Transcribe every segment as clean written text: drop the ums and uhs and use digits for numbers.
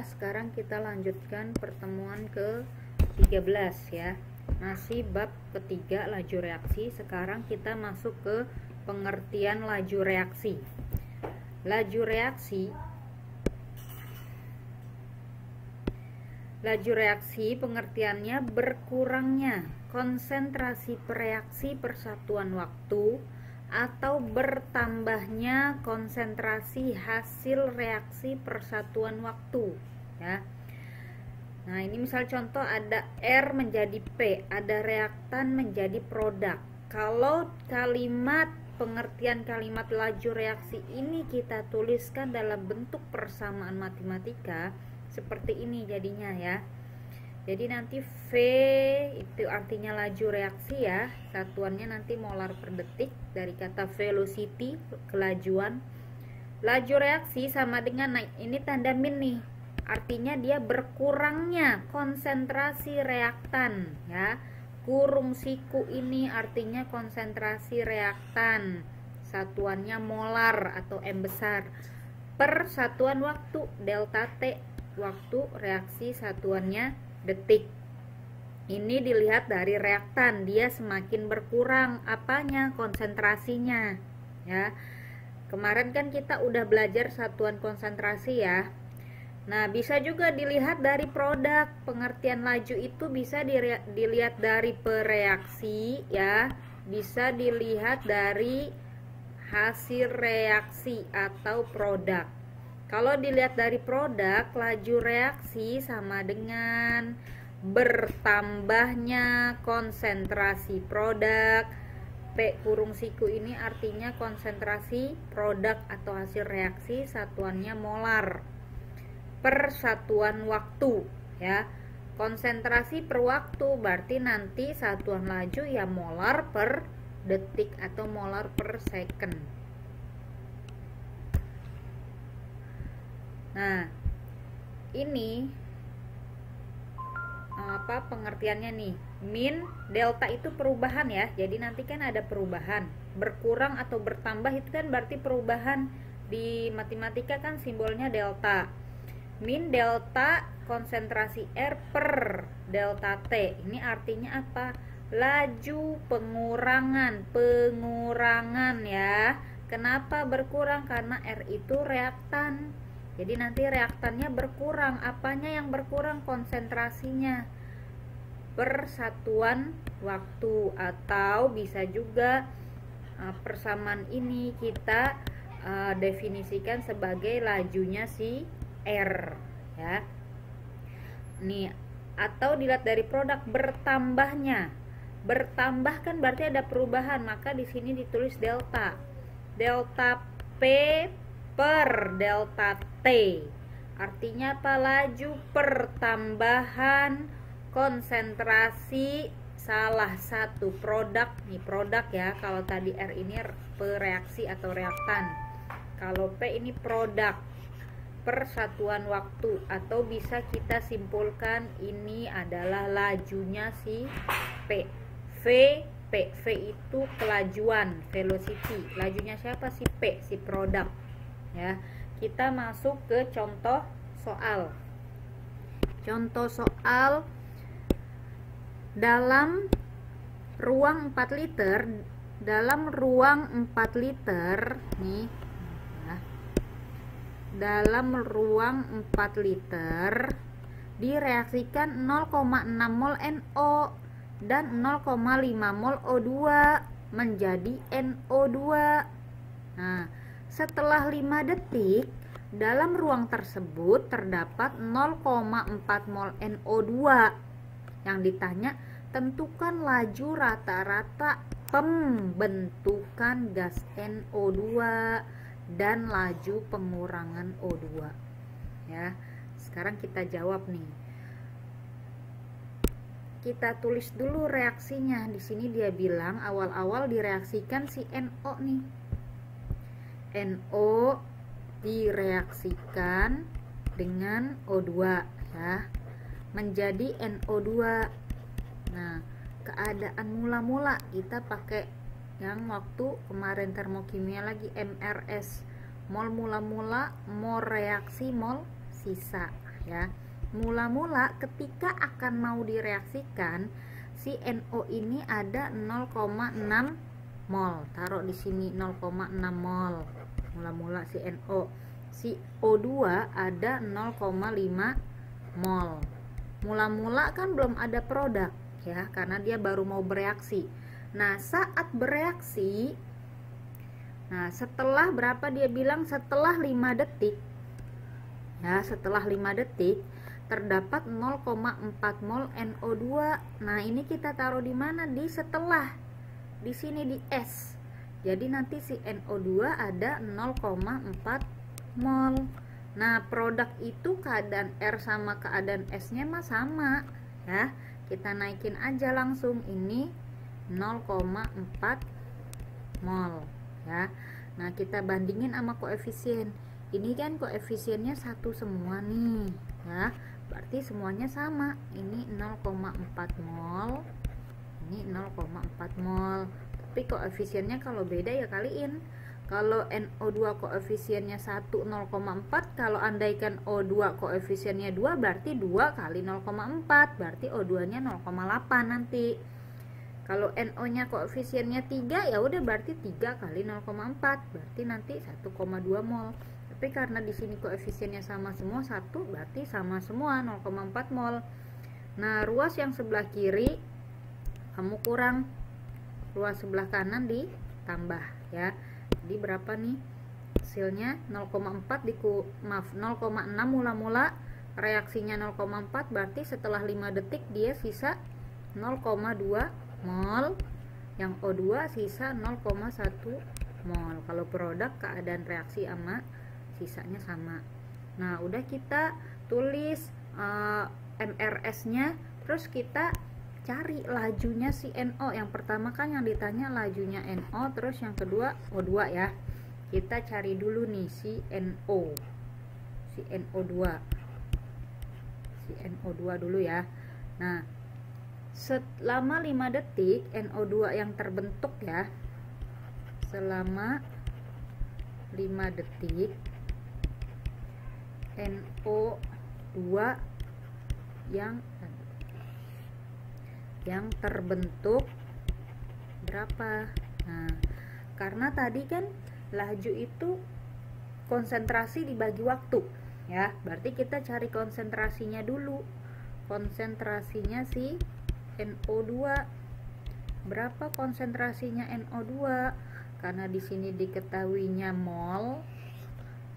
Sekarang kita lanjutkan pertemuan ke-13 ya. Masih bab ketiga laju reaksi. Sekarang kita masuk ke pengertian laju reaksi. Laju reaksi pengertiannya berkurangnya konsentrasi reaksi persatuan waktu atau bertambahnya konsentrasi hasil reaksi persatuan waktu ya. Nah, ini misal contoh ada R menjadi P, ada reaktan menjadi produk. Kalau kalimat pengertian kalimat laju reaksi ini kita tuliskan dalam bentuk persamaan matematika seperti ini jadinya ya. Jadi nanti V itu artinya laju reaksi ya, satuannya nanti molar per detik dari kata velocity, kelajuan. Laju reaksi sama dengan, nah ini tanda min nih, artinya dia berkurangnya konsentrasi reaktan ya. Kurung siku ini artinya konsentrasi reaktan, satuannya molar atau M besar, per satuan waktu delta T, waktu reaksi satuannya detik. Ini dilihat dari reaktan, dia semakin berkurang apanya, konsentrasinya ya. Kemarin kan kita udah belajar satuan konsentrasi ya. Nah, bisa juga dilihat dari produk. Pengertian laju itu bisa dilihat dari pereaksi ya, bisa dilihat dari hasil reaksi atau produk. Kalau dilihat dari produk, laju reaksi sama dengan bertambahnya konsentrasi produk. P kurung siku ini artinya konsentrasi produk atau hasil reaksi, satuannya molar per satuan waktu ya. Konsentrasi per waktu berarti nanti satuan laju ya molar per detik atau molar per second. Nah, ini apa pengertiannya nih? Min delta itu perubahan ya. Jadi nanti kan ada perubahan. Berkurang atau bertambah itu kan berarti perubahan. Di matematika kan simbolnya delta. Min delta konsentrasi R per delta T. Ini artinya apa? Laju pengurangan ya. Kenapa berkurang? Karena R itu reaktan. Jadi nanti reaktannya berkurang. Apanya yang berkurang? Konsentrasinya per satuan waktu. Atau bisa juga persamaan ini kita definisikan sebagai lajunya si R ya. Nih, atau dilihat dari produk bertambahnya. Bertambah kan berarti ada perubahan, maka di sini ditulis delta. Delta P per delta T. Artinya apa? Laju pertambahan konsentrasi salah satu produk. Nih produk ya, kalau tadi R ini pereaksi atau reaktan. Kalau P ini produk per satuan waktu, atau bisa kita simpulkan ini adalah lajunya si P. V itu kelajuan, velocity. Lajunya siapa? Si P, si produk. Ya, kita masuk ke contoh soal. Contoh soal dalam ruang 4 liter, nih ya, dalam ruang 4 liter direaksikan 0,6 mol NO dan 0,5 mol O2 menjadi NO2. Nah, setelah 5 detik, dalam ruang tersebut terdapat 0,4 mol NO2. Yang ditanya, tentukan laju rata-rata pembentukan gas NO2 dan laju pengurangan O2. Ya, sekarang kita jawab nih. Kita tulis dulu reaksinya. Di sini dia bilang awal-awal direaksikan si NO nih. NO direaksikan dengan O2 ya, menjadi NO2. Nah, keadaan mula-mula kita pakai yang waktu kemarin termokimia lagi, MRS, mol mula-mula, mol reaksi, mol sisa ya. Mula-mula ketika akan mau direaksikan, si NO ini ada 0,6 mol. Taruh di sini 0,6 mol. Mula-mula si NO. Si O2 ada 0,5 mol. Mula-mula kan belum ada produk ya, karena dia baru mau bereaksi. Nah, saat bereaksi, nah setelah berapa dia bilang, setelah 5 detik ya, setelah 5 detik terdapat 0,4 mol NO2. Nah, ini kita taruh di mana? Di setelah, di sini di S. Jadi nanti si NO2 ada 0,4 mol. Nah, produk itu keadaan R sama keadaan S-nya mah sama ya. Kita naikin aja langsung, ini 0,4 mol ya. Nah, kita bandingin sama koefisien. Ini kan koefisiennya satu semua nih ya. Berarti semuanya sama. Ini 0,4 mol. Ini 0,4 mol. Tapi koefisiennya kalau beda ya kaliin. Kalau NO2 koefisiennya 1 0,4, kalau andaikan O2 koefisiennya 2, berarti 2 kali 0,4, berarti O2 nya 0,8 nanti. Kalau NO nya koefisiennya 3, ya udah berarti 3 kali 0,4, berarti nanti 1,2 mol. Tapi karena di sini koefisiennya sama semua 1, berarti sama semua 0,4 mol. Nah, ruas yang sebelah kiri kamu kurang, ruas sebelah kanan ditambah ya. Jadi berapa nih hasilnya? 0,4 0,6 mula-mula, reaksinya 0,4, berarti setelah 5 detik dia sisa 0,2 mol. Yang O2 sisa 0,1 mol. Kalau produk keadaan reaksi sama sisanya sama. Nah, udah kita tulis MRS nya, terus kita cari lajunya si NO. Yang pertama kan yang ditanya lajunya NO, terus yang kedua O2 ya. Kita cari dulu nih si NO, si NO2, si NO2 dulu ya. Nah, selama 5 detik NO2 yang terbentuk ya, selama 5 detik NO2 yang terbentuk berapa? Nah, karena tadi kan laju itu konsentrasi dibagi waktu ya, berarti kita cari konsentrasinya dulu. Konsentrasinya si NO2 berapa? Konsentrasinya NO2, karena di sini diketahuinya mol,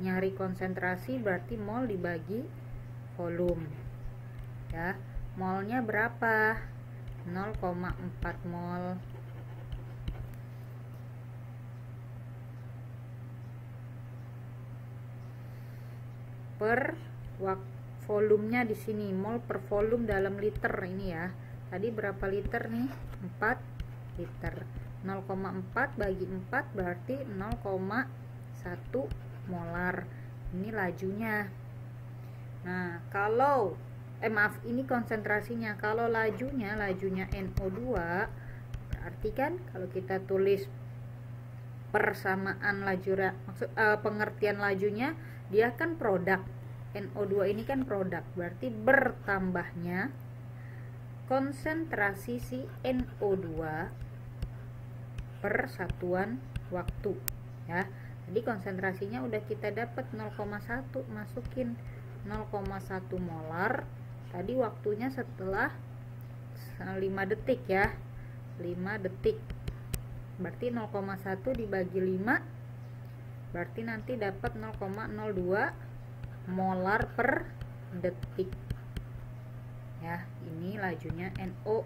nyari konsentrasi berarti mol dibagi volume ya. Molnya berapa? 0,4 mol. Per volumenya di sini, mol per volume dalam liter ini ya. Tadi berapa liter nih? 4 liter. 0,4 bagi 4 berarti 0,1 molar. Ini lajunya. Nah, kalau maaf, ini konsentrasinya. Kalau lajunya NO2, berarti kan kalau kita tulis persamaan laju, pengertian lajunya, dia kan produk. NO2 ini kan produk, berarti bertambahnya konsentrasi si NO2 per satuan waktu ya. Jadi konsentrasinya udah kita dapat 0,1, masukin 0,1 molar. Tadi waktunya setelah 5 detik ya, 5 detik, berarti 0,1 dibagi 5, berarti nanti dapat 0,02 molar per detik ya. Ini lajunya NO.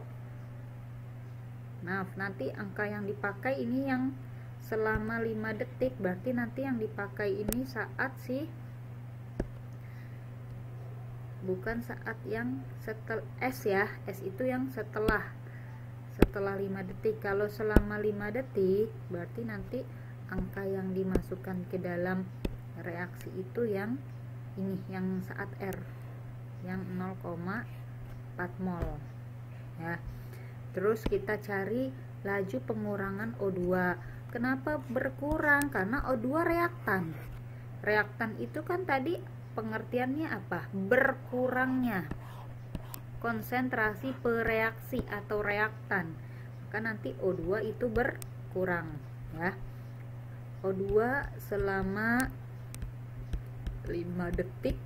Nah, nanti angka yang dipakai ini yang selama 5 detik, berarti nanti yang dipakai ini saat sih, bukan saat yang setelah S ya. S itu yang setelah 5 detik. Kalau selama 5 detik berarti nanti angka yang dimasukkan ke dalam reaksi itu yang ini, yang saat R, yang 0,4 mol ya. Terus kita cari laju pengurangan O2. Kenapa berkurang? Karena O2 reaktan. Reaktan itu kan tadi pengertiannya apa? Berkurangnya konsentrasi pereaksi atau reaktan, maka nanti O2 itu berkurang ya. O2 selama 5 detik,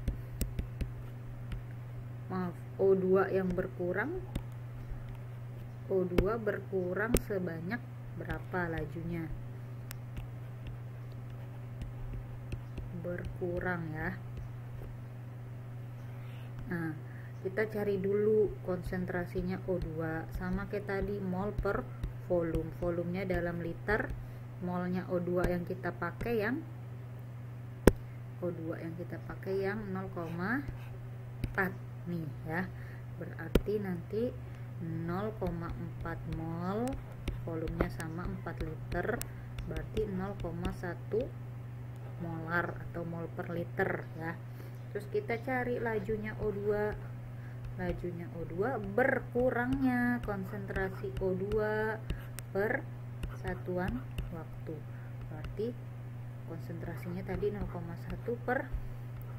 maaf, O2 yang berkurang, O2 berkurang sebanyak berapa lajunya? Berkurang ya. Nah, kita cari dulu konsentrasinya O2, sama kayak tadi, mol per volume. Volumenya dalam liter, molnya O2 yang kita pakai yang O2 yang kita pakai yang 0,4 nih ya. Berarti nanti 0,4 mol, volumenya sama 4 liter, berarti 0,1 molar atau mol per liter ya. Terus kita cari lajunya O2. Lajunya O2 berkurangnya konsentrasi O2 per satuan waktu. Berarti konsentrasinya tadi 0,1 per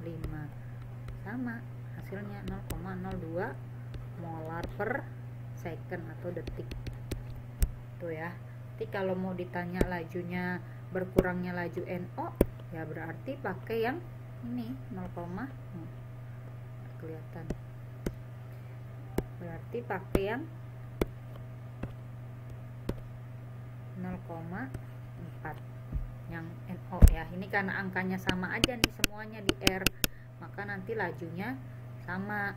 5. Sama, hasilnya 0,02 molar per second atau detik. Tuh ya. Nanti kalau mau ditanya lajunya berkurangnya laju NO, ya berarti pakai yang ini 0, kelihatan. Berarti pakai yang 0,4 yang NO ya. Ini karena angkanya sama aja nih semuanya di R, maka nanti lajunya sama.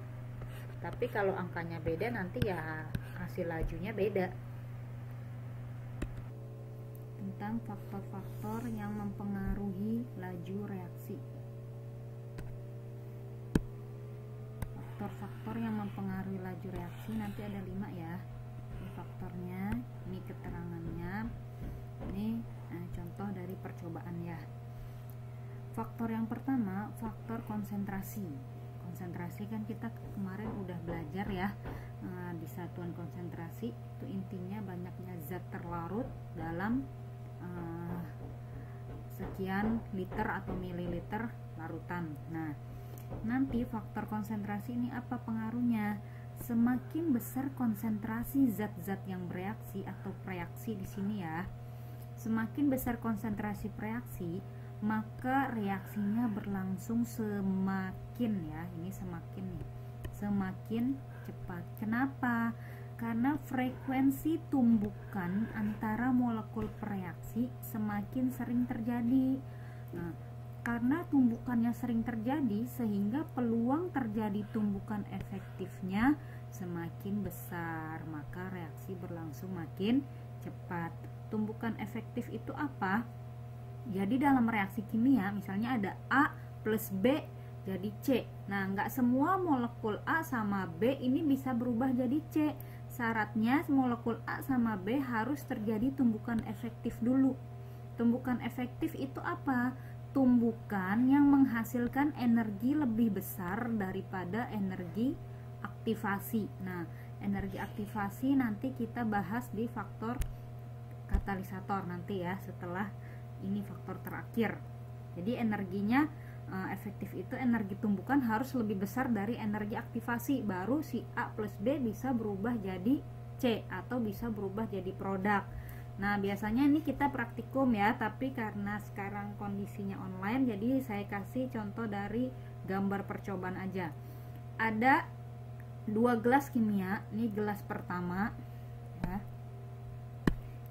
Tapi kalau angkanya beda nanti ya hasil lajunya beda. Tentang faktor-faktor yang mempengaruhi laju reaksi. Faktor-faktor yang mempengaruhi laju reaksi nanti ada 5 ya. Ini faktornya, ini keterangannya, ini contoh dari percobaan ya. Faktor yang pertama, faktor konsentrasi. Konsentrasi kan kita kemarin udah belajar ya, di satuan konsentrasi itu intinya banyaknya zat terlarut dalam sekian liter atau mililiter larutan. Nah, nanti faktor konsentrasi ini apa pengaruhnya? Semakin besar konsentrasi zat-zat yang bereaksi atau preaksi di sini ya, semakin besar konsentrasi preaksi, maka reaksinya berlangsung semakin ya, ini semakin nih, semakin cepat. Kenapa? Karena frekuensi tumbukan antara molekul preaksi semakin sering terjadi. Nah, karena tumbukannya sering terjadi, sehingga peluang terjadi tumbukan efektifnya semakin besar, maka reaksi berlangsung makin cepat. Tumbukan efektif itu apa? Jadi dalam reaksi kimia, misalnya ada A plus B jadi C. Nah, nggak semua molekul A sama B ini bisa berubah jadi C. Syaratnya molekul A sama B harus terjadi tumbukan efektif dulu. Tumbukan efektif itu apa? Tumbukan yang menghasilkan energi lebih besar daripada energi aktivasi. Nah, energi aktivasi nanti kita bahas di faktor katalisator nanti ya, setelah ini faktor terakhir. Jadi energinya efektif itu energi tumbukan harus lebih besar dari energi aktivasi, baru si A plus B bisa berubah jadi C atau bisa berubah jadi produk. Nah, biasanya ini kita praktikum ya, tapi karena sekarang kondisinya online, jadi saya kasih contoh dari gambar percobaan aja. Ada 2 gelas kimia, ini gelas pertama ya.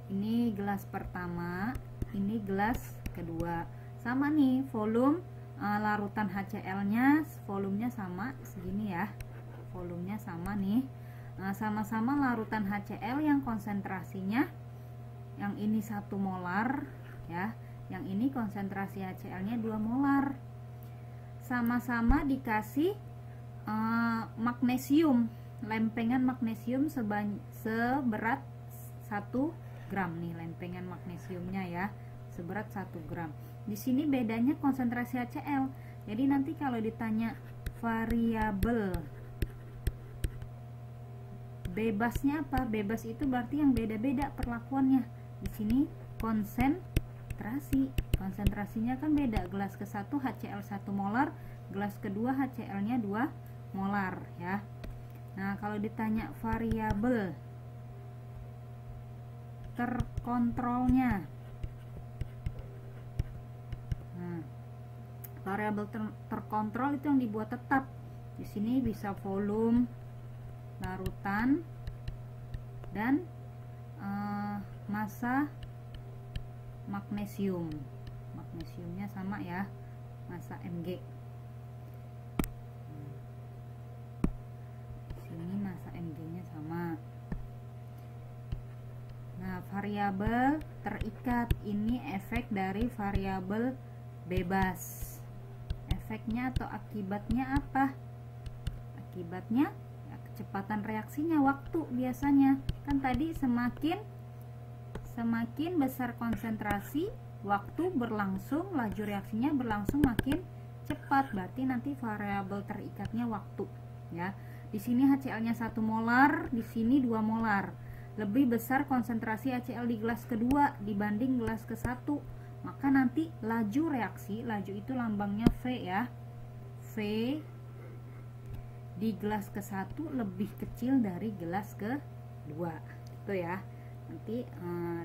Ini gelas pertama, ini gelas kedua. Sama nih volume larutan HCl-nya, volumenya sama segini ya. Volumenya sama nih. Sama-sama larutan HCl yang konsentrasinya, yang ini 1 molar ya, yang ini konsentrasi HCl-nya 2 molar. Sama-sama dikasih magnesium, lempengan magnesium seberat 1 gram nih, lempengan magnesiumnya ya, seberat 1 gram. Di sini bedanya konsentrasi HCl. Jadi nanti kalau ditanya variabel bebasnya apa? Bebas itu berarti yang beda-beda perlakuannya. Di sini konsentrasi. Konsentrasinya kan beda. Gelas ke-1 HCl 1 molar, gelas kedua HCl-nya 2 molar ya. Nah, kalau ditanya variabel terkontrolnya. Nah, variabel terkontrol itu yang dibuat tetap. Di sini bisa volume, larutan, dan massa magnesium. Magnesiumnya sama ya, massa Mg. Sini massa Mg-nya sama. Nah, variabel terikat ini efek dari variabel bebas. Efeknya atau akibatnya apa? Akibatnya ya, kecepatan reaksinya, waktu biasanya. Kan tadi semakin besar konsentrasi, waktu berlangsung, laju reaksinya berlangsung makin cepat. Berarti nanti variabel terikatnya waktu ya. Di sini HCl-nya 1 molar, di sini 2 molar. Lebih besar konsentrasi HCl di gelas kedua dibanding gelas ke-1. Maka nanti laju reaksi, laju itu lambangnya V ya. V di gelas ke-1 lebih kecil dari gelas ke-2. Itu ya. Nanti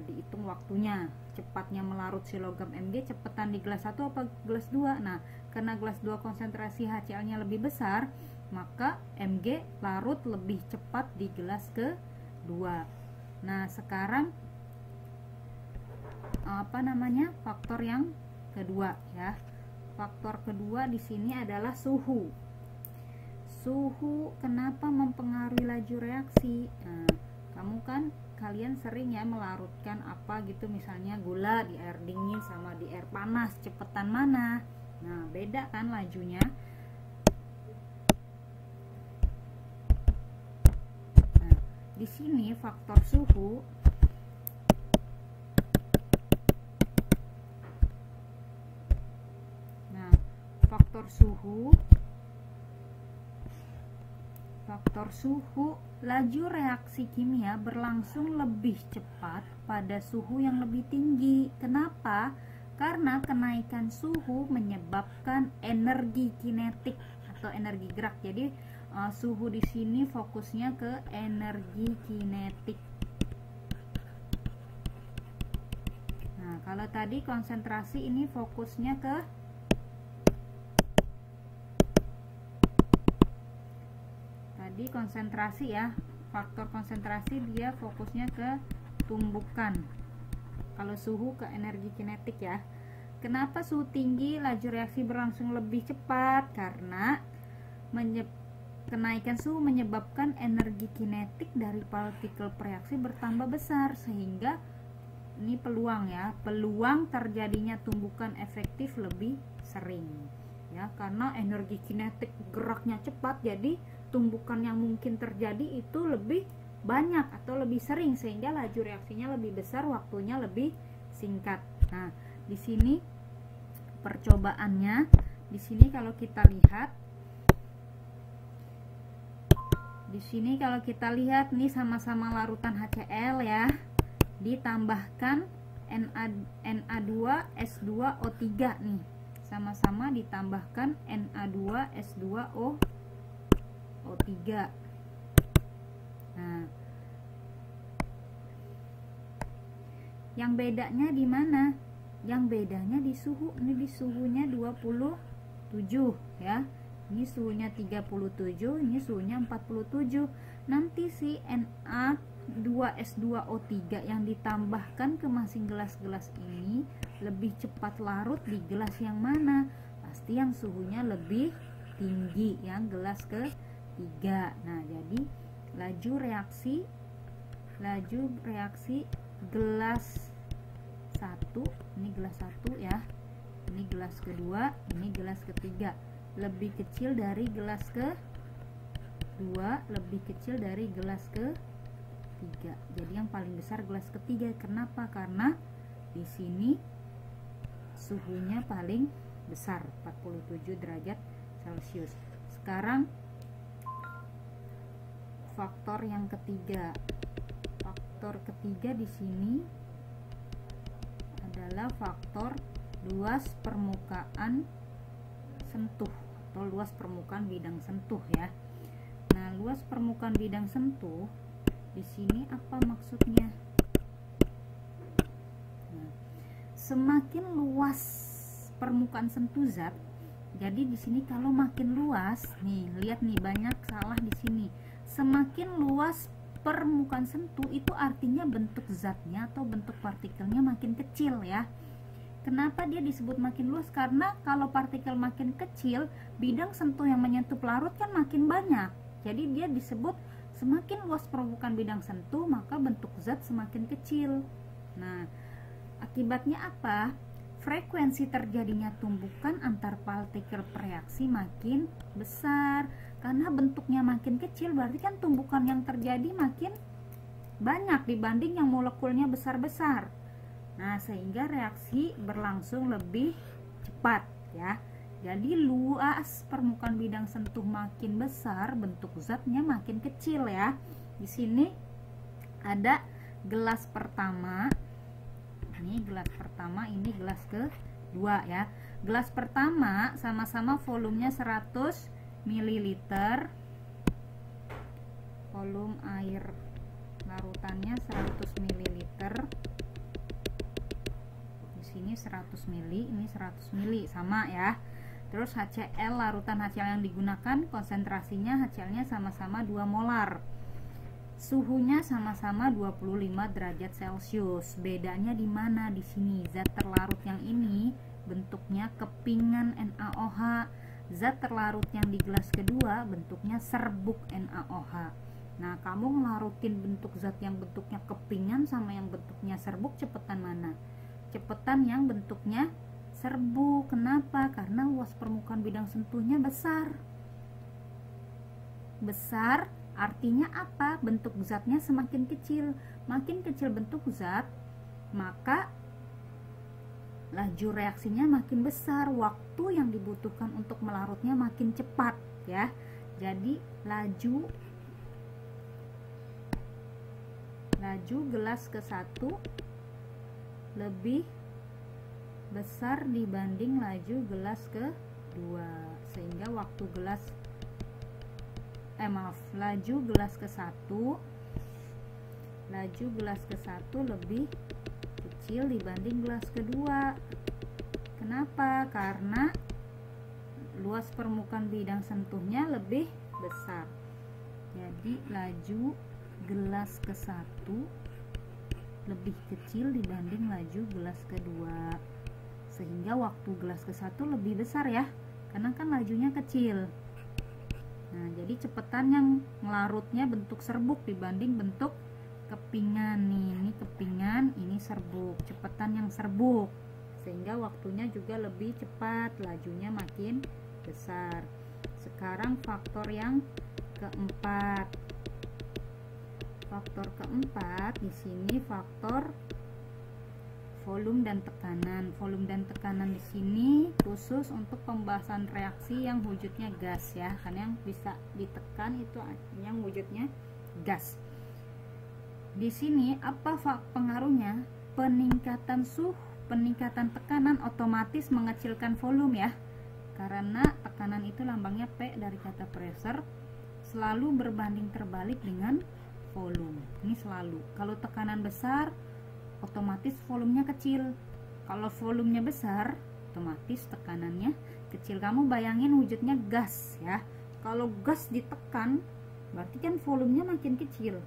dihitung waktunya, cepatnya melarut si logam Mg cepetan di gelas 1 apa gelas 2. Nah, karena gelas 2 konsentrasi HCl-nya lebih besar, maka Mg larut lebih cepat di gelas ke-2. Nah, sekarang faktor yang kedua ya. Faktor kedua di sini adalah suhu. Suhu kenapa mempengaruhi laju reaksi? Nah, kalian sering ya melarutkan apa gitu, misalnya gula di air dingin sama di air panas, cepetan mana? Nah, beda kan lajunya. Nah, di sini faktor suhu faktor suhu, laju reaksi kimia berlangsung lebih cepat pada suhu yang lebih tinggi. Kenapa? Karena kenaikan suhu menyebabkan energi kinetik atau energi gerak. Jadi suhu di sini fokusnya ke energi kinetik. Nah, kalau tadi konsentrasi, ini fokusnya ke konsentrasi ya. Faktor konsentrasi dia fokusnya ke tumbukan. Kalau suhu ke energi kinetik ya. Kenapa suhu tinggi laju reaksi berlangsung lebih cepat? Karena kenaikan suhu menyebabkan energi kinetik dari partikel bereaksi bertambah besar, sehingga ini peluang ya, peluang terjadinya tumbukan efektif lebih sering ya, karena energi kinetik geraknya cepat, jadi tumbukan yang mungkin terjadi itu lebih banyak atau lebih sering, sehingga laju reaksinya lebih besar, waktunya lebih singkat. Nah, di sini percobaannya, di sini kalau kita lihat, nih sama-sama larutan HCl ya, ditambahkan Na2S2O3 nih, sama-sama ditambahkan Na2S2O3. Nah, yang bedanya di mana? Yang bedanya di suhu. Ini di suhunya 27 ya. Ini suhunya 37, ini suhunya 47. Nanti si Na2S2O3 yang ditambahkan ke masing gelas-gelas ini lebih cepat larut di gelas yang mana? Pasti yang suhunya lebih tinggi, yang gelas ke-3. Nah, jadi laju reaksi gelas 1, ini gelas 1 ya, ini gelas kedua, ini gelas ketiga, lebih kecil dari gelas ke-2, lebih kecil dari gelas ke-3. Jadi yang paling besar gelas ketiga. Kenapa? Karena di sini suhunya paling besar, 47 derajat Celcius. Sekarang faktor yang ketiga. Faktor ketiga di sini adalah faktor luas permukaan sentuh atau luas permukaan bidang sentuh ya. Nah, luas permukaan bidang sentuh di sini apa maksudnya? Nah, semakin luas permukaan sentuh zat, jadi di sini kalau makin luas, nih lihat nih banyak salah di sini. Semakin luas permukaan sentuh itu artinya bentuk zatnya atau bentuk partikelnya makin kecil ya. Kenapa dia disebut makin luas? Karena kalau partikel makin kecil, bidang sentuh yang menyentuh pelarut kan makin banyak. Jadi dia disebut semakin luas permukaan bidang sentuh, maka bentuk zat semakin kecil. Nah, akibatnya apa? Frekuensi terjadinya tumbukan antar partikel bereaksi makin besar. Karena bentuknya makin kecil, berarti kan tumbukan yang terjadi makin banyak dibanding yang molekulnya besar-besar. Nah, sehingga reaksi berlangsung lebih cepat ya. Jadi luas permukaan bidang sentuh makin besar, bentuk zatnya makin kecil ya. Di sini ada gelas pertama. Ini gelas pertama, ini gelas kedua ya. Gelas pertama sama-sama volumenya 100 ml. Volume air larutannya 100 ml. Sini 100 mili, ini 100 mili, sama ya. Terus HCl, larutan HCl yang digunakan, konsentrasinya HCl-nya sama-sama 2 molar. Suhunya sama-sama 25 derajat Celcius. Bedanya di mana? Di sini. Zat terlarut yang ini bentuknya kepingan NaOH. Zat terlarut yang di gelas kedua bentuknya serbuk NaOH. Nah, kamu ngelarutin bentuk zat yang bentuknya kepingan sama yang bentuknya serbuk, cepetan mana? Cepetan yang bentuknya serbuk. Kenapa? Karena luas permukaan bidang sentuhnya besar. Besar artinya apa? Bentuk zatnya semakin kecil. Makin kecil bentuk zat, maka laju reaksinya makin besar. Waktu yang dibutuhkan untuk melarutnya makin cepat ya. Jadi laju gelas ke-1 lebih besar dibanding laju gelas ke-2, sehingga waktu laju gelas ke-1 lebih kecil dibanding gelas kedua. Kenapa? Karena luas permukaan bidang sentuhnya lebih besar. Jadi laju gelas ke-1 lebih kecil dibanding laju gelas kedua, sehingga waktu gelas ke-1 lebih besar ya, karena kan lajunya kecil. Nah, jadi cepetan yang ngelarutnya bentuk serbuk dibanding bentuk kepingan nih. Ini kepingan, ini serbuk. Cepetan yang serbuk, sehingga waktunya juga lebih cepat, lajunya makin besar. Sekarang faktor yang keempat. Faktor keempat di sini faktor volume dan tekanan. Volume dan tekanan di sini khusus untuk pembahasan reaksi yang wujudnya gas ya. Karena yang bisa ditekan itu yang wujudnya gas. Di sini apa pengaruhnya? Peningkatan suhu, peningkatan tekanan otomatis mengecilkan volume ya. Karena tekanan itu lambangnya P dari kata pressure, selalu berbanding terbalik dengan volume. Ini selalu. Kalau tekanan besar, otomatis volumenya kecil. Kalau volumenya besar, otomatis tekanannya kecil. Kamu bayangin wujudnya gas ya. Kalau gas ditekan, berarti kan volumenya makin kecil,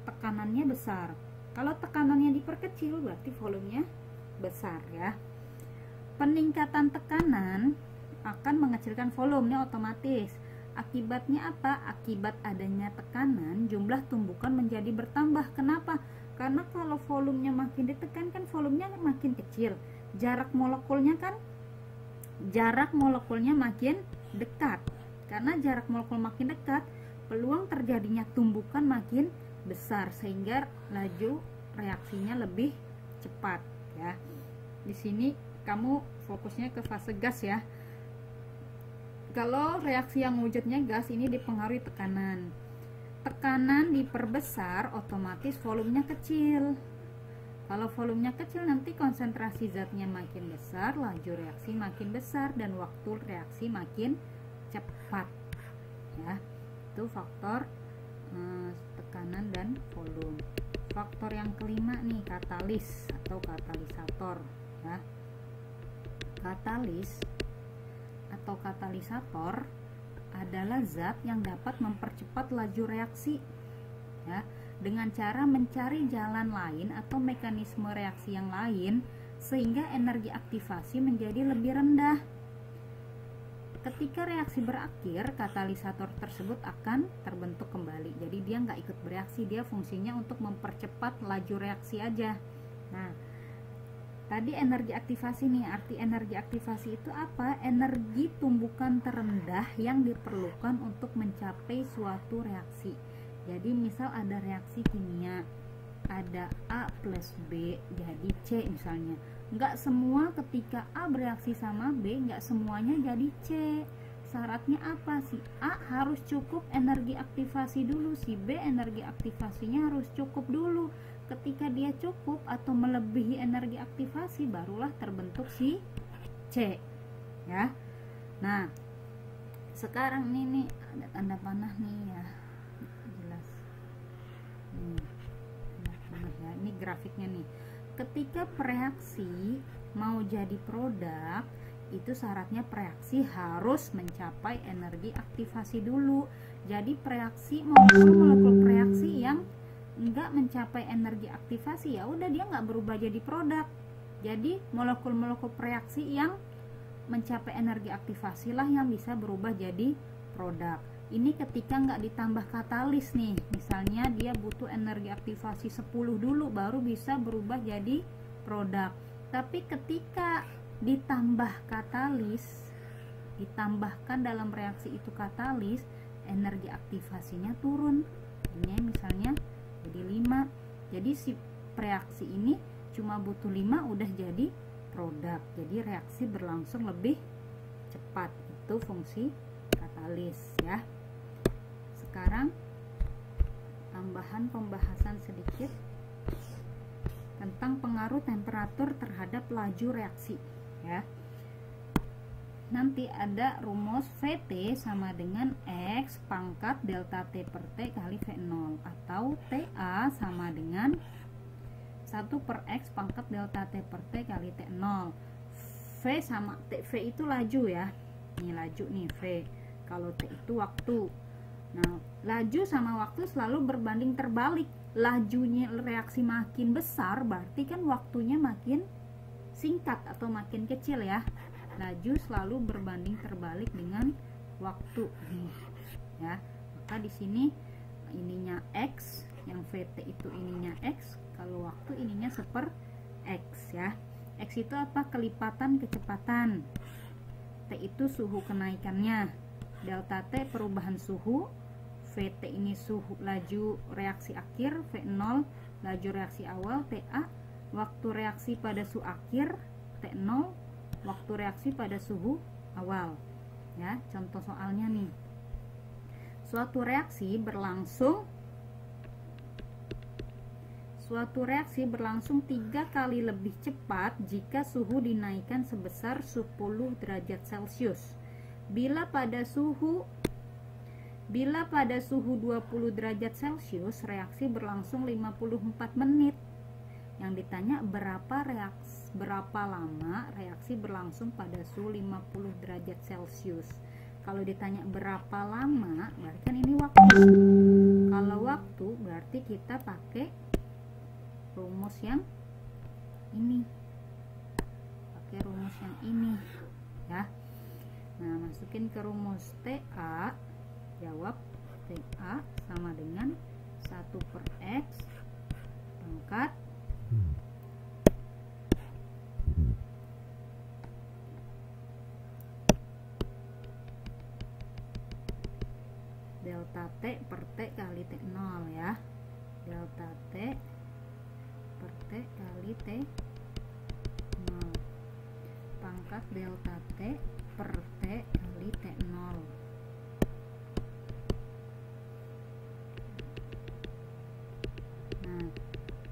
tekanannya besar. Kalau tekanannya diperkecil, berarti volumenya besar ya. Peningkatan tekanan akan mengecilkan volumenya otomatis. Akibatnya apa? Akibat adanya tekanan, jumlah tumbukan menjadi bertambah. Kenapa? Karena kalau volumenya makin ditekan kan volumenya makin kecil. Jarak molekulnya makin dekat. Karena jarak molekul makin dekat, peluang terjadinya tumbukan makin besar, sehingga laju reaksinya lebih cepat ya. Di sini kamu fokusnya ke fase gas ya. Kalau reaksi yang wujudnya gas ini dipengaruhi tekanan. Tekanan diperbesar, otomatis volumenya kecil. Kalau volumenya kecil, nanti konsentrasi zatnya makin besar, laju reaksi makin besar, dan waktu reaksi makin cepat ya. Itu faktor tekanan dan volume. Faktor yang kelima nih, katalis atau katalisator ya. Katalis atau katalisator adalah zat yang dapat mempercepat laju reaksi ya, dengan cara mencari jalan lain atau mekanisme reaksi yang lain sehingga energi aktivasi menjadi lebih rendah. Ketika reaksi berakhir, katalisator tersebut akan terbentuk kembali. Jadi dia nggak ikut bereaksi, dia fungsinya untuk mempercepat laju reaksi aja. Nah, tadi energi aktivasi nih, arti energi aktivasi itu apa? Energi tumbukan terendah yang diperlukan untuk mencapai suatu reaksi. Jadi misal ada reaksi kimia, ada A plus B jadi C misalnya. Nggak semua ketika A bereaksi sama B, nggak semuanya jadi C. Syaratnya apa? Si A harus cukup energi aktivasi dulu, si B energi aktivasinya harus cukup dulu. Ketika dia cukup atau melebihi energi aktivasi, barulah terbentuk si C ya. Nah, sekarang ini ada tanda panah nih ya, jelas ya, ini grafiknya nih. Ketika preaksi mau jadi produk, itu syaratnya preaksi harus mencapai energi aktivasi dulu. Jadi preaksi, molekul preaksi yang enggak mencapai energi aktivasi, ya udah dia nggak berubah jadi produk. Jadi molekul-molekul preaksi yang mencapai energi aktivasi lah yang bisa berubah jadi produk. Ini ketika nggak ditambah katalis nih, misalnya dia butuh energi aktivasi 10 dulu baru bisa berubah jadi produk. Tapi ketika ditambah katalis, ditambahkan dalam reaksi itu katalis, energi aktivasinya turun. Ini misalnya jadi 5. Jadi si reaksi ini cuma butuh 5 udah jadi produk. Jadi reaksi berlangsung lebih cepat. Itu fungsi katalis ya. Sekarang tambahan pembahasan sedikit tentang pengaruh temperatur terhadap laju reaksi ya. Nanti ada rumus VT sama dengan X pangkat delta T per T kali V0, atau TA sama dengan 1/X pangkat delta T per T kali T0. V sama T, V itu laju ya, ini laju nih V, kalau T itu waktu. Nah, laju sama waktu selalu berbanding terbalik. Lajunya reaksi makin besar berarti kan waktunya makin singkat atau makin kecil ya. Laju selalu berbanding terbalik dengan waktu nih ya. Maka di sini ininya X, yang VT itu ininya X, kalau waktu ininya 1/X ya. X itu apa? Kelipatan kecepatan. T itu suhu kenaikannya. Delta T perubahan suhu. VT ini suhu laju reaksi akhir, V0 laju reaksi awal, TA waktu reaksi pada suhu akhir, T0 waktu reaksi pada suhu awal ya. Contoh soalnya nih, suatu reaksi berlangsung 3 kali lebih cepat jika suhu dinaikkan sebesar 10 derajat Celcius. Bila pada suhu 20 derajat Celcius reaksi berlangsung 54 menit. Yang ditanya berapa lama reaksi berlangsung pada suhu 50 derajat Celcius. Kalau ditanya berapa lama, berarti kan ini waktu. Kalau waktu berarti kita pakai rumus yang ini. Pakai rumus yang ini ya. Nah, masukin ke rumus TA, jawab TA sama dengan 1/X pangkat delta T per T kali T0 ya. Delta T per T kali T0 pangkat delta T per T kali T0. Nah,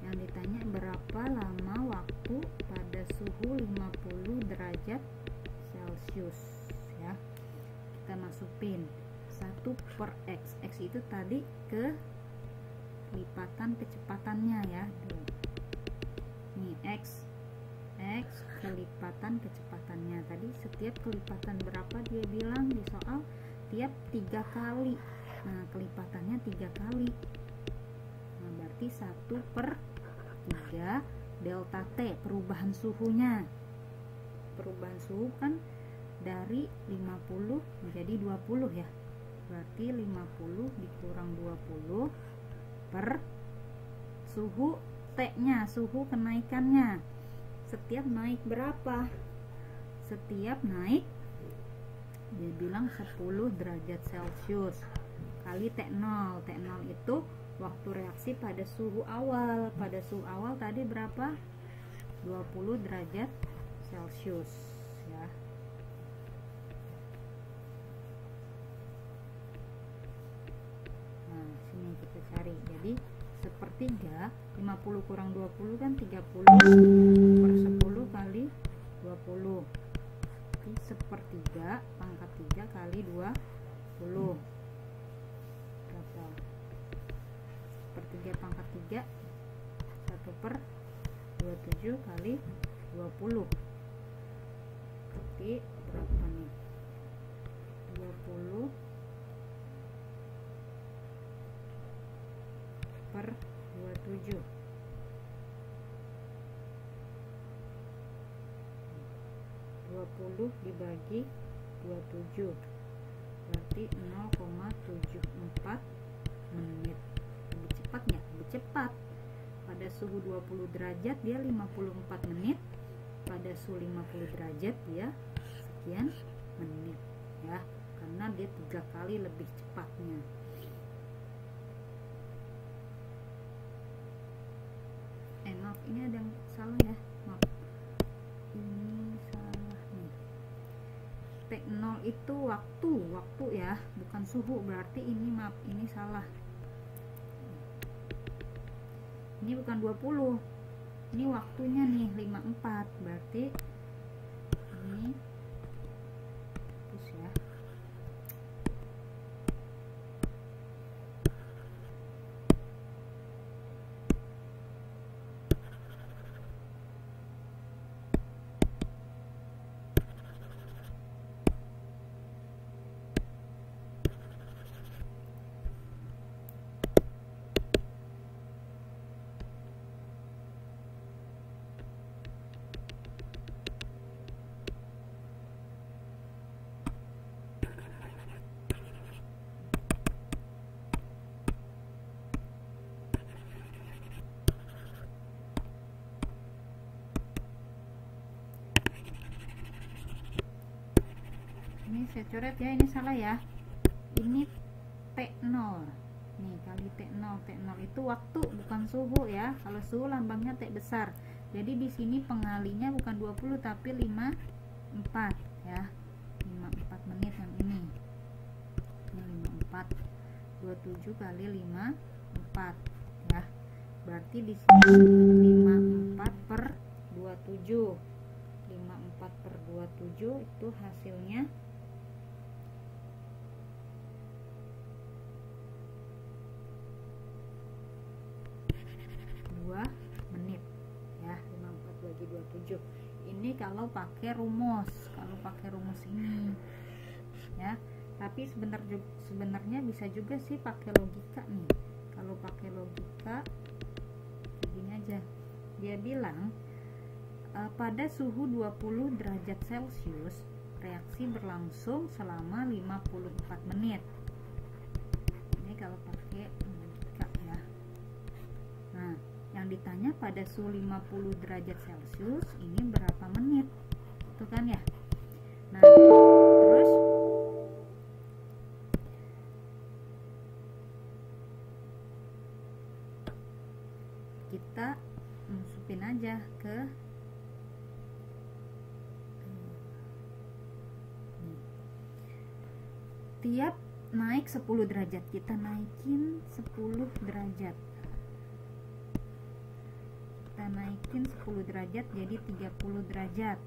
yang ditanya berapa lama waktu pada suhu 50 derajat Celcius ya. Kita masuk supin 1/x itu tadi kelipatan kecepatannya ya. Nih x kelipatan kecepatannya tadi, setiap kelipatan berapa dia bilang di soal, tiap 3 kali. Nah kelipatannya 3 kali, nah berarti 1/3 delta T, perubahan suhunya. Perubahan suhu kan dari 50 menjadi 20 ya, berarti 50 dikurang 20 per suhu T nya, suhu kenaikannya. Setiap naik berapa? Setiap naik dia bilang 10 derajat Celcius kali T0. T0 itu waktu reaksi pada suhu awal. Pada suhu awal tadi berapa? 20 derajat Celcius ya. Nah sini kita cari, jadi 1/3 50 kurang 20 kan 30 per 10 kali 20, jadi 1/3 pangkat 3 kali 20 berapa? 1/3 pangkat 3 1/27 kali 20, berarti berapa nih? 20 per 27, 20 dibagi 27 berarti 0,74 menit. Lebih cepat ya? Lebih cepat. Pada suhu 20 derajat dia 54 menit, pada suhu 50 derajat dia sekian menit ya, karena dia 3 kali lebih cepatnya. Maaf, ini ada yang salah ya, maaf, ini salah nih. T0 itu waktu ya, bukan suhu, berarti ini maaf, ini salah. Ini bukan 20, ini waktunya nih 54, berarti ini hapus ya. Ini saya coret ya, ini salah ya, ini T0 nih kali T0. T0 itu waktu bukan suhu ya, kalau suhu lambangnya T besar, jadi di sini pengalinya bukan 20 tapi 54 ya, 54 menit yang ini 54, 27 kali 54 ya, berarti di sini 54 per 27, 54 per 27 itu hasilnya 2 menit ya. 54 bagi 27 ini kalau pakai rumus, ini ya, tapi sebenarnya bisa juga sih pakai logika nih. Kalau pakai logika begini aja, dia bilang pada suhu 20 derajat Celcius reaksi berlangsung selama 54 menit. Ini kalau pakai logika ya. Nah, yang ditanya pada suhu 50 derajat Celcius ini berapa menit, itu kan ya. Nah terus kita masukin aja ke tiap naik 10 derajat, kita naikin 10 derajat, kita naikin 10 derajat jadi 30 derajat.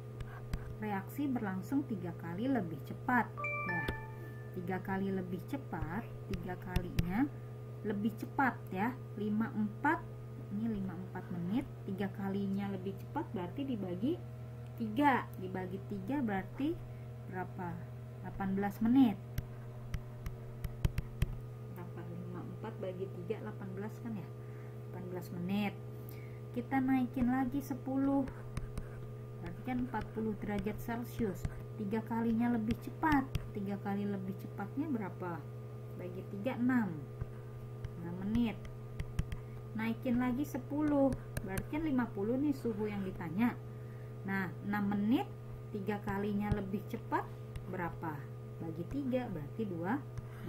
Reaksi berlangsung 3 kali lebih cepat ya. 3 kali lebih cepat, 3 kalinya lebih cepat ya. 54, ini 54 menit, 3 kalinya lebih cepat berarti dibagi 3. Dibagi 3 berarti berapa? 18 menit. Berapa? 54 bagi 3, 18 kan ya? 18 menit. Kita naikin lagi 10. Berarti kan 40 derajat Celcius. 3 kalinya lebih cepat. 3 kali lebih cepatnya berapa? Bagi 3, 6 menit. Naikin lagi 10. Berarti kan 50 nih suhu yang ditanya. Nah, 6 menit 3 kalinya lebih cepat berapa? Bagi 3 berarti 2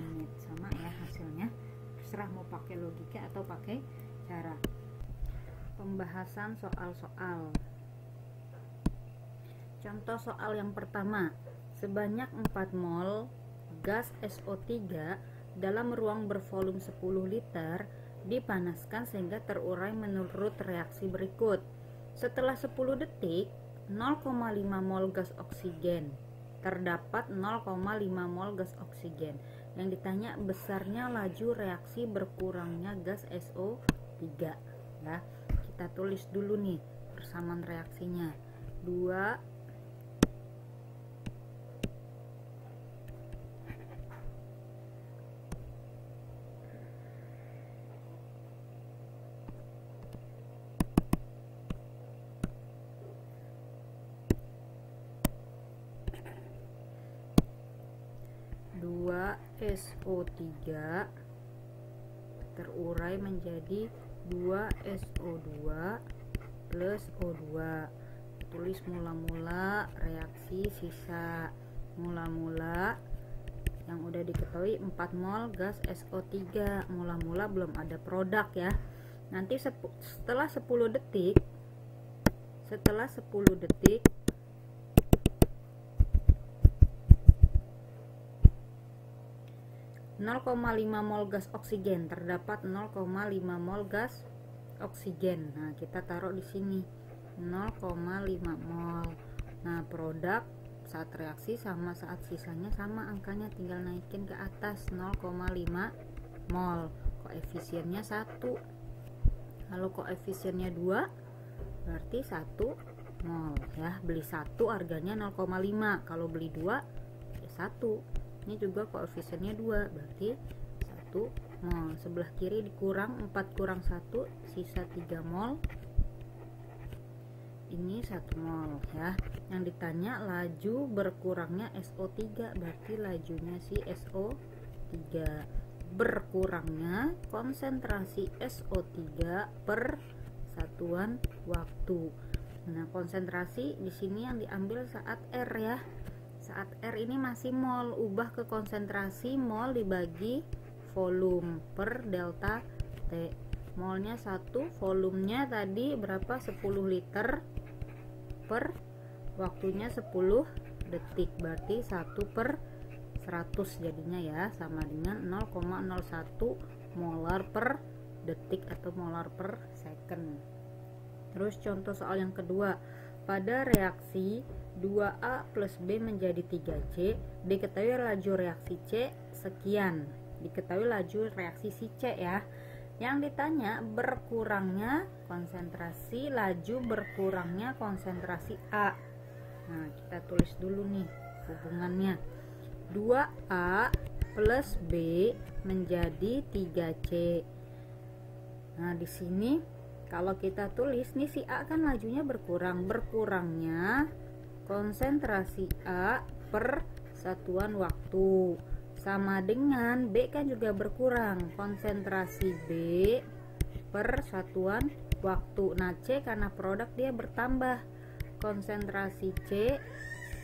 menit. Sama ya hasilnya. Terserah mau pakai logika atau pakai cara. Pembahasan soal-soal. Contoh soal yang pertama, sebanyak 4 mol gas SO3 dalam ruang bervolume 10 liter dipanaskan sehingga terurai menurut reaksi berikut. Setelah 10 detik, 0,5 mol gas oksigen. Terdapat 0,5 mol gas oksigen. Yang ditanya besarnya laju reaksi berkurangnya gas SO3. Ya, kita tulis dulu nih persamaan reaksinya. 2 SO3 terurai menjadi 2 SO2 plus O2. Tulis mula-mula reaksi sisa. Mula-mula yang udah diketahui 4 mol gas SO3. Mula-mula belum ada produk ya. Nanti setelah 10 detik 0,5 mol gas oksigen, terdapat 0,5 mol gas oksigen. Nah, kita taruh di sini 0,5 mol. Nah, produk saat reaksi sama saat sisanya sama angkanya, tinggal naikin ke atas 0,5 mol. Koefisiennya 1. Kalau koefisiennya 2 berarti 1 mol ya. Beli 1 harganya 0,5. Kalau beli 2 ya 1. Ini juga koefisiennya 2 berarti 1 mol. Sebelah kiri dikurang 4 kurang 1 sisa 3 mol. Ini 1 mol ya. Yang ditanya laju berkurangnya SO3 berarti lajunya si SO3. Berkurangnya konsentrasi SO3 per satuan waktu. Nah, konsentrasi di sini yang diambil saat R ya. Saat R ini masih mol, ubah ke konsentrasi mol dibagi volume per delta T. Molnya 1, volumenya tadi berapa? 10 liter per waktunya 10 detik. Berarti 1 per 100 jadinya ya, sama dengan 0,01 molar per detik atau molar per second. Terus contoh soal yang kedua, pada reaksi 2A plus B menjadi 3C, diketahui laju reaksi C sekian. Diketahui laju reaksi si C ya. Yang ditanya berkurangnya konsentrasi, laju berkurangnya konsentrasi A. Nah, kita tulis dulu nih hubungannya. 2A plus B menjadi 3C. Nah, di sini kalau kita tulis nih si A kan lajunya berkurang. Berkurangnya konsentrasi A per satuan waktu sama dengan B kan juga berkurang, konsentrasi B per satuan waktu. Nah, C karena produk dia bertambah, konsentrasi C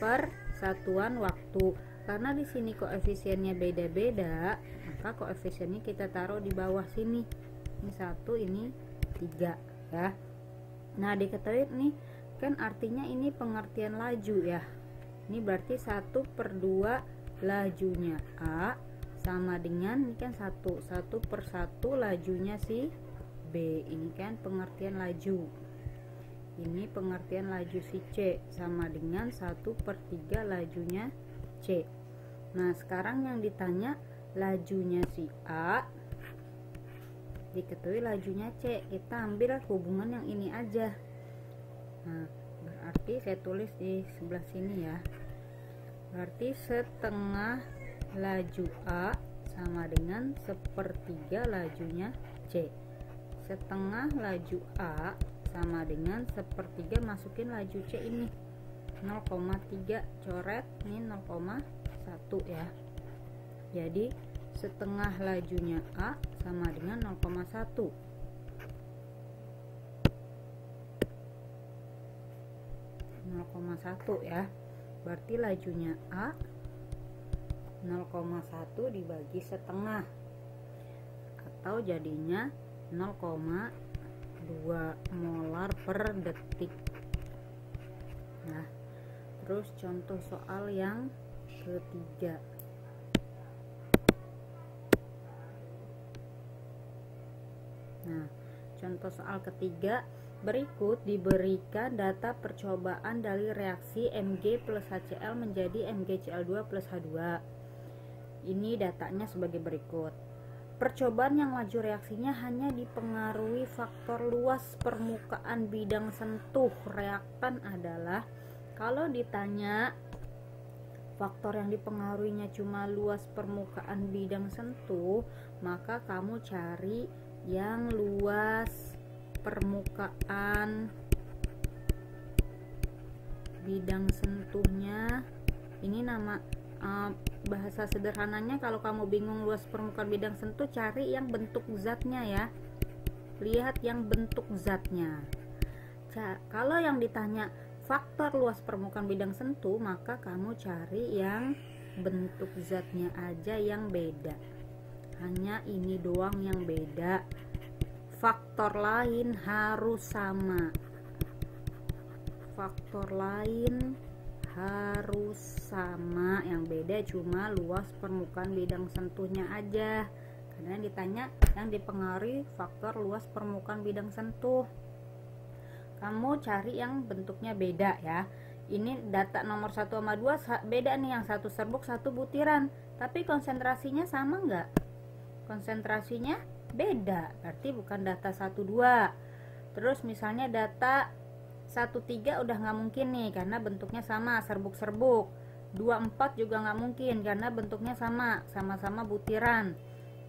per satuan waktu. Karena di sini koefisiennya beda-beda, maka koefisiennya kita taruh di bawah sini. Ini 1, ini 3 ya. Nah, diketahui nih kan artinya ini pengertian laju ya. Ini berarti 1/2 lajunya A sama dengan ini kan 1/1 lajunya si B. Ini kan pengertian laju. Ini pengertian laju si C sama dengan 1/3 lajunya C. Nah, sekarang yang ditanya lajunya si A diketahui lajunya C, kita ambil hubungan yang ini aja. Nah, berarti saya tulis di sebelah sini ya. Berarti setengah laju A sama dengan sepertiga lajunya C. Setengah laju A sama dengan sepertiga, masukin laju C ini 0,3, coret ini 0,1 ya. Jadi setengah lajunya A sama dengan 0,1. Ya. Berarti lajunya A 0,1 dibagi setengah, atau jadinya 0,2 molar per detik. Nah, terus contoh soal yang ketiga. Nah, contoh soal ketiga, berikut diberikan data percobaan dari reaksi Mg plus HCl menjadi MgCl2 plus H2. Ini datanya sebagai berikut. Percobaan yang laju reaksinya hanya dipengaruhi faktor luas permukaan bidang sentuh reaktan adalah, kalau ditanya faktor yang dipengaruhinya cuma luas permukaan bidang sentuh, maka kamu cari yang luas permukaan bidang sentuhnya. Ini nama bahasa sederhananya, kalau kamu bingung luas permukaan bidang sentuh, cari yang bentuk zatnya ya. Lihat yang bentuk zatnya. Kalau yang ditanya faktor luas permukaan bidang sentuh, maka kamu cari yang bentuk zatnya aja yang beda. Hanya ini doang yang beda. Faktor lain harus sama. Faktor lain harus sama. Yang beda cuma luas permukaan bidang sentuhnya aja. Karena yang ditanya yang dipengaruhi faktor luas permukaan bidang sentuh. Kamu cari yang bentuknya beda ya. Ini data nomor 1 sama 2 beda nih, yang satu serbuk, satu butiran. Tapi konsentrasinya sama enggak? Konsentrasinya beda, berarti bukan data 1,2. Terus misalnya data 1,3 udah nggak mungkin nih karena bentuknya sama, serbuk-serbuk. 2,4 juga nggak mungkin karena bentuknya sama, sama-sama butiran.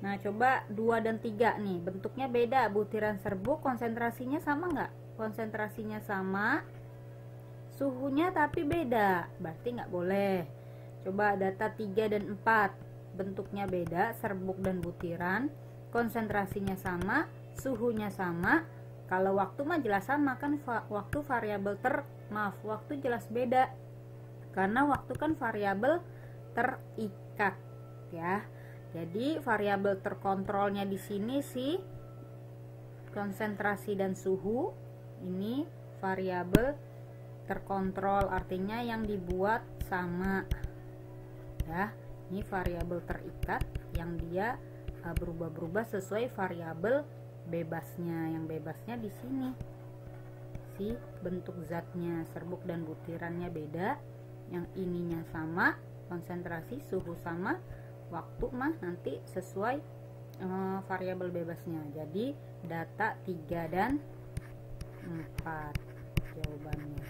Nah, coba 2 dan 3 nih, bentuknya beda, butiran serbuk, konsentrasinya sama nggak? Konsentrasinya sama, suhunya tapi beda, berarti nggak boleh. Coba data 3 dan 4, bentuknya beda, serbuk dan butiran, konsentrasinya sama, suhunya sama. Kalau waktu mah jelas sama kan, waktu variabel waktu jelas beda karena waktu kan variabel terikat ya. Jadi variabel terkontrolnya di sini sih konsentrasi dan suhu. Ini variabel terkontrol, artinya yang dibuat sama ya. Ini variabel terikat yang dia berubah-berubah sesuai variabel bebasnya. Yang bebasnya di sini si bentuk zatnya, serbuk dan butirannya beda. Yang ininya sama, konsentrasi, suhu sama, waktu mah nanti sesuai variabel bebasnya. Jadi data 3 dan 4 jawabannya.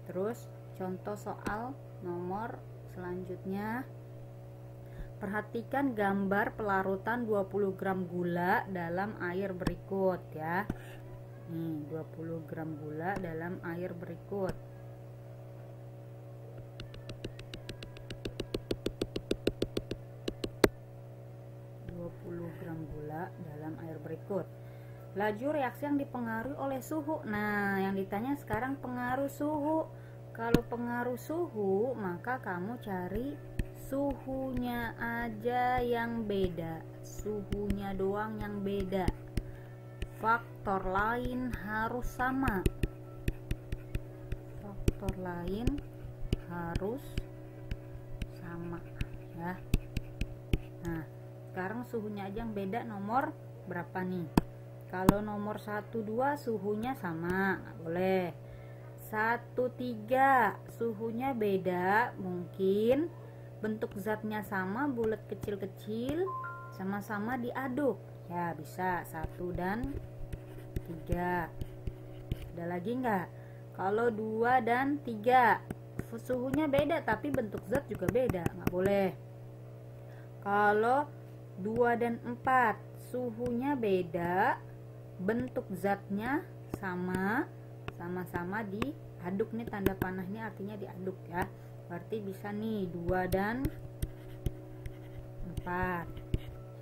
Terus contoh soal nomor selanjutnya. Perhatikan gambar pelarutan 20 gram gula dalam air berikut ya. Nih, 20 gram gula dalam air berikut. Dalam air berikut. Laju reaksi yang dipengaruhi oleh suhu. Nah, yang ditanya sekarang pengaruh suhu. Kalau pengaruh suhu, maka kamu cari suhunya aja yang beda, suhunya doang yang beda. Faktor lain harus sama. Faktor lain harus sama ya. Nah, sekarang suhunya aja yang beda, nomor berapa nih? Kalau nomor 1,2 suhunya sama, nggak boleh. 1,3 suhunya beda, mungkin bentuk zatnya sama, bulat kecil-kecil, sama-sama diaduk. Ya, bisa 1 dan 3. Ada lagi nggak? Kalau 2 dan 3 suhunya beda tapi bentuk zat juga beda, nggak boleh. Kalau 2 dan 4 suhunya beda, bentuk zatnya sama, sama-sama diaduk. Nih tanda panahnya artinya diaduk ya. Berarti bisa nih 2 dan 4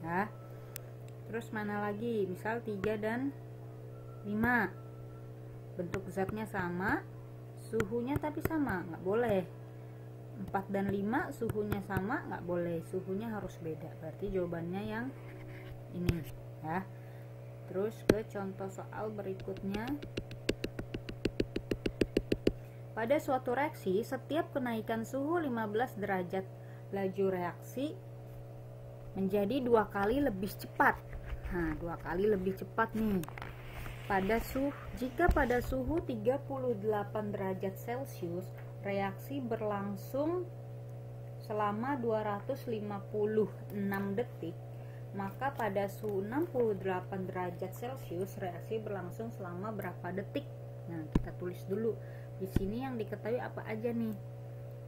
ya. Terus mana lagi? Misal 3 dan 5, bentuk zatnya sama, suhunya tapi sama, nggak boleh. 4 dan 5 suhunya sama, nggak boleh, suhunya harus beda. Berarti jawabannya yang ini ya. Terus ke contoh soal berikutnya. Pada suatu reaksi, setiap kenaikan suhu 15 derajat, laju reaksi menjadi 2 kali lebih cepat. Nah, 2 kali lebih cepat nih. Jika pada suhu 38 derajat Celcius, reaksi berlangsung selama 256 detik, maka pada suhu 68 derajat Celcius, reaksi berlangsung selama berapa detik? Nah, kita tulis dulu. Di sini yang diketahui apa aja nih?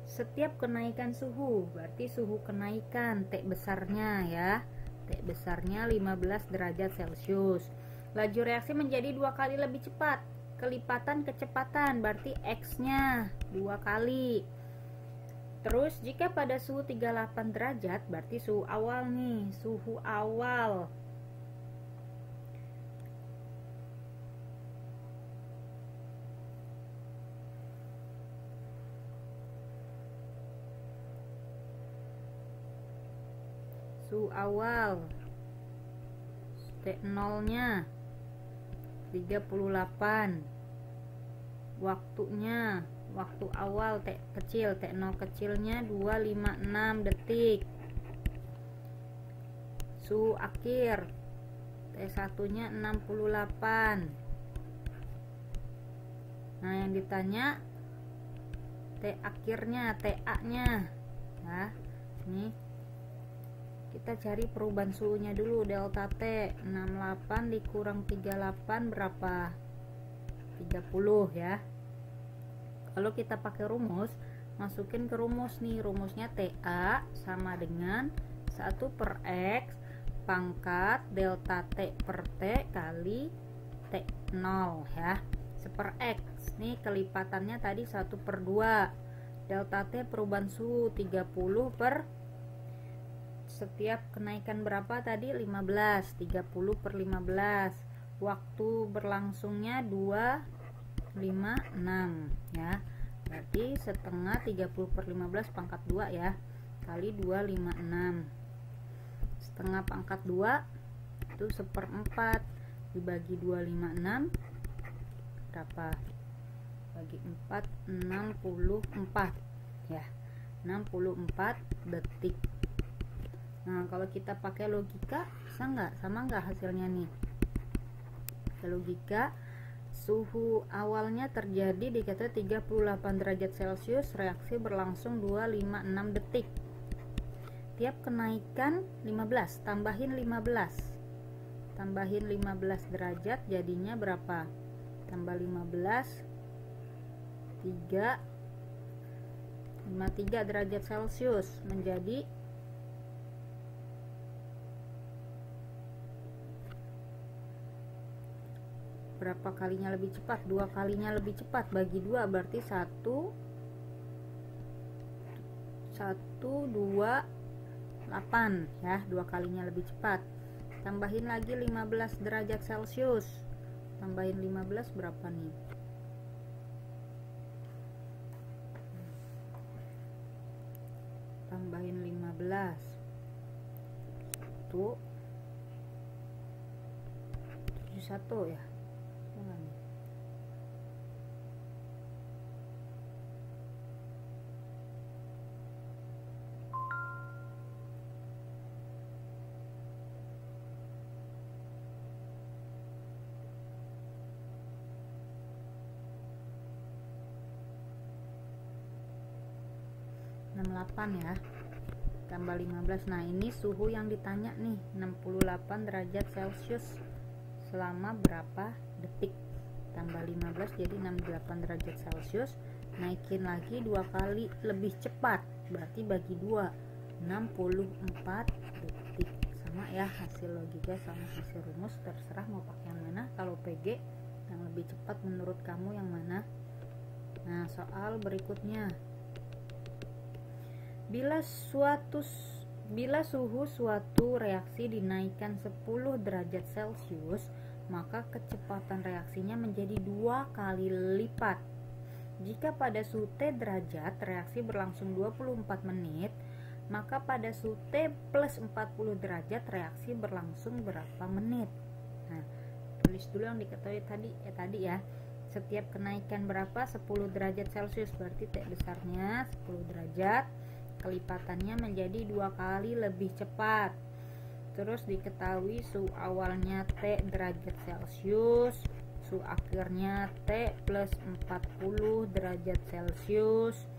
Setiap kenaikan suhu, berarti suhu kenaikan T besarnya ya. T besarnya 15 derajat Celcius. Laju reaksi menjadi 2 kali lebih cepat. Kelipatan kecepatan, berarti X-nya 2 kali. Terus jika pada suhu 38 derajat, berarti suhu awal nih, suhu awal. Suhu awal T0 nya 38, waktunya, waktu awal T kecil, T0 kecilnya 256 detik. Suhu akhir T1 nya 68. Nah, yang ditanya T akhirnya, TA nya ya. Ini kita cari perubahan suhunya dulu. Delta T 68 dikurang 38 berapa? 30 ya. Kalau kita pakai rumus, masukin ke rumus nih. Rumusnya TA sama dengan 1 per X pangkat delta T per T kali T0 ya. 1 per X nih kelipatannya tadi 1 per 2. Delta T perubahan suhu 30 per setiap kenaikan berapa tadi? 15. 30 per 15. Waktu berlangsungnya 256 ya. Berarti setengah 30 per 15 pangkat 2 ya, kali 256. Setengah pangkat 2 itu 1/4 dibagi 256 berapa? Bagi 4, 64 ya. 64 detik. Nah, kalau kita pakai logika, sama nggak hasilnya nih? Logika, suhu awalnya terjadi di 38 derajat Celcius, reaksi berlangsung 256 detik. Tiap kenaikan 15, tambahin 15 derajat jadinya berapa? Tambah 15, 53 derajat Celcius menjadi berapa kalinya lebih cepat? 2 kalinya lebih cepat, bagi 2 berarti 1 2 8 ya, 2 kalinya lebih cepat. Tambahin lagi 15 derajat Celcius. Tambahin 15 berapa nih? Tambahin 15 1 71 ya. 68 ya. tambah 15. Nah ini suhu yang ditanya nih, 68 derajat Celcius selama berapa detik. Tambah 15 jadi 68 derajat Celcius, naikin lagi 2 kali lebih cepat, berarti bagi 2, 64 detik. Sama ya, hasil logika sama hasil rumus, terserah mau pakai yang mana. Kalau PG yang lebih cepat menurut kamu yang mana? Nah soal berikutnya, bila suhu suatu reaksi dinaikkan 10 derajat Celcius, maka kecepatan reaksinya menjadi 2 kali lipat. Jika pada suhu T derajat reaksi berlangsung 24 menit, maka pada suhu T plus 40 derajat reaksi berlangsung berapa menit? Nah, tulis dulu yang diketahui tadi ya. Setiap kenaikan berapa? 10 derajat Celcius, berarti T besarnya 10 derajat, kelipatannya menjadi 2 kali lebih cepat. Terus diketahui suhu awalnya T derajat Celcius, suhu akhirnya T plus 40 derajat Celcius.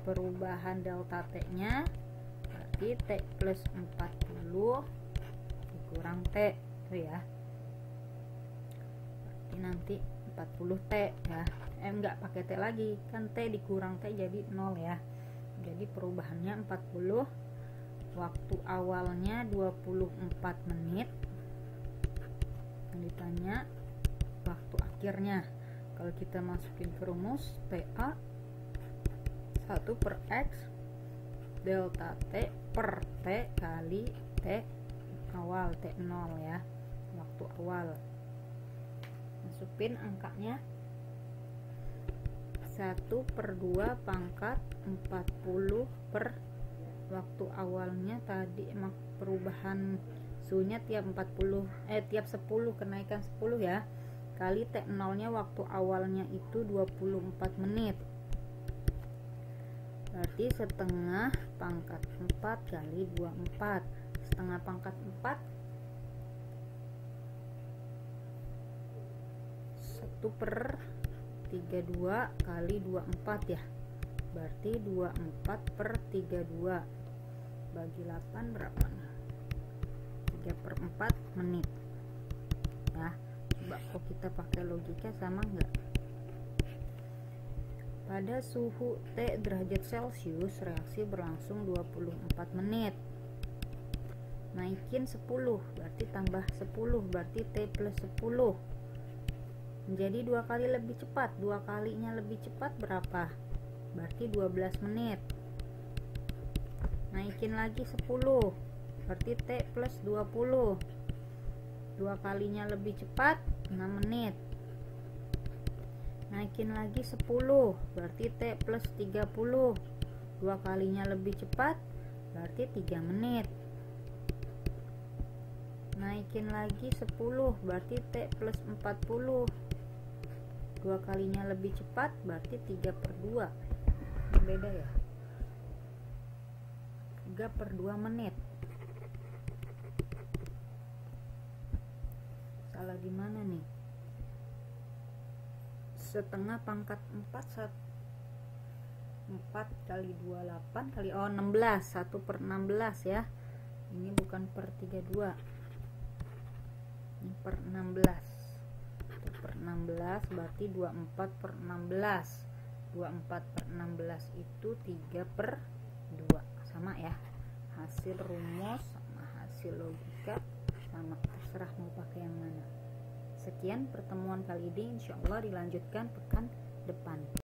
Perubahan delta T nya berarti T plus 40 dikurang T itu ya, berarti nanti 40 T ya, enggak pakai T lagi, kan T dikurang T jadi 0 ya. Jadi perubahannya 40, waktu awalnya 24 menit, yang ditanya waktu akhirnya. Kalau kita masukin ke rumus, TA 1 per X delta T per T kali T awal, T0 ya, waktu awal. Masukin angkanya 1/2 pangkat 40 per waktu awalnya tadi, emang perubahan suhunya tiap 10 kenaikan 10 ya, kali T0 nya waktu awalnya itu 24 menit, berarti setengah pangkat 4 kali 24. Setengah pangkat 4 1/32 kali 24 ya, berarti 24/32 bagi 8 berapa nih? 3/4 menit ya. Coba kok kita pakai logika sama enggak? Pada suhu T derajat Celcius reaksi berlangsung 24 menit, naikin 10 berarti tambah 10 berarti T plus 10 menjadi 2 kali lebih cepat. 2 kalinya lebih cepat berapa? Berarti 12 menit. Naikin lagi 10 berarti T plus 20, 2 kalinya lebih cepat 6 menit. Naikin lagi 10 berarti T plus 30, 2 kalinya lebih cepat berarti 3 menit. Naikin lagi 10 berarti T plus 40, 2 kalinya lebih cepat berarti 3/2. Beda ya, 3/2 menit. Salah di mana nih? Setengah pangkat 4 kali 28 kali 16, 1/16 ya. Ini bukan per 32, ini per 16. 1/16 berarti 24/16. 24/16 itu 3/2. Sama ya, hasil rumus sama hasil logika sama, terserah mau pakai yang mana. Sekian pertemuan kali ini, insyaallah dilanjutkan pekan depan.